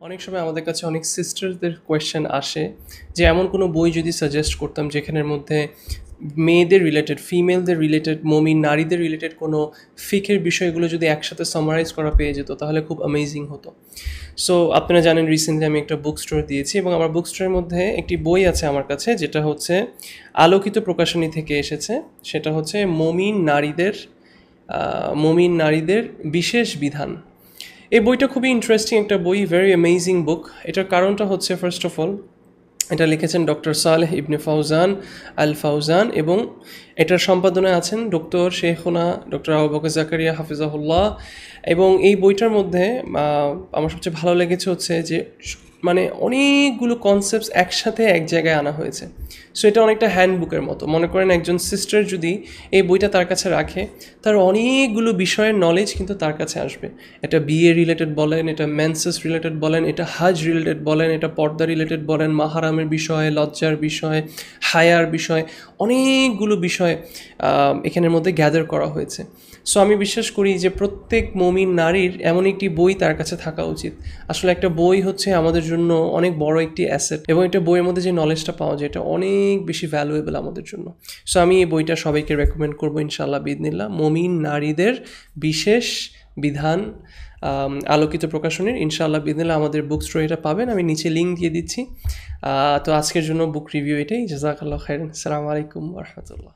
অনেক সময় আমাদের কাছে অনেক সিস্টারদের কোয়েশ্চেন আসে যে এমন কোনো বই যদি সাজেস্ট করতাম যেখানের মধ্যে মেয়েদের রিলেটেড ফিমেলদের রিলেটেড মমিন নারীদের রিলেটেড কোনো ফিকের বিষয়গুলো যদি একসাথে সামারাইজ করা পেয়ে যেত তাহলে খুব অ্যামেজিং হতো। সো আপনারা জানেন রিসেন্টলি আমি একটা বুক স্টোর দিয়েছি এবং আমার বুক স্টোরের মধ্যে একটি বই আছে আমার কাছে যেটা হচ্ছে আলোকিত প্রকাশনী থেকে এসেছে। সেটা হচ্ছে মমিন নারীদের বিশেষ বিধান। এই বইটা খুবই ইন্টারেস্টিং একটা বই, ভেরি অ্যামেজিং বুক। এটার কারণটা হচ্ছে ফার্স্ট অফ অল এটা লিখেছেন ডক্টর সালেহ ইবনে ফাউজান আল ফাউজান এবং এটার সম্পাদনায় আছেন ডক্টর শেখুনা ডক্টর আবু বকর জাকারিয়া হাফিজাহুল্লাহ। এবং এই বইটার মধ্যে আমার সবচেয়ে ভালো লেগেছে হচ্ছে যে মানে অনেকগুলো কনসেপ্টস একসাথে এক জায়গায় আনা হয়েছে। সো এটা অনেকটা হ্যান্ডবুকের মতো। মনে করেন একজন সিস্টার যদি এই বইটা তার কাছে রাখে, তার অনেকগুলো বিষয়ের নলেজ কিন্তু তার কাছে আসবে। এটা বিয়ে রিলেটেড বলেন, এটা মেন্সেস রিলেটেড বলেন, এটা হাজ রিলেটেড বলেন, এটা পর্দা রিলেটেড বলেন, মাহারামের বিষয়, লজ্জার বিষয়, হায়ার বিষয়, অনেকগুলো বিষয় এখানের মধ্যে গ্যাদার করা হয়েছে। সো আমি বিশ্বাস করি যে প্রত্যেক মমিন নারীর এমন একটি বই তার কাছে থাকা উচিত। আসলে একটা বই হচ্ছে আমাদের জন্য অনেক বড় একটি অ্যাসেট এবং একটা বইয়ের মধ্যে যে নলেজটা পাওয়া যায় এটা অনেক বেশি ভ্যালুয়েবল আমাদের জন্য। সো আমি এই বইটা সবাইকে রেকমেন্ড করবো ইনশাআল্লাহ বিইذনিল্লাহ। মমিন নারীদের বিশেষ বিধান, আলোকিত প্রকাশনীর। ইনশাআল্লাহ বিইذনিল্লাহ আমাদের বুক স্টোরে এটা পাবেন, আমি নিচে লিঙ্ক দিয়ে দিচ্ছি। তো আজকের জন্য বুক রিভিউ এটাই। জাযাকাল্লাহু খাইরান। আসসালামু আলাইকুম ওয়া রাহমাতুল্লাহ।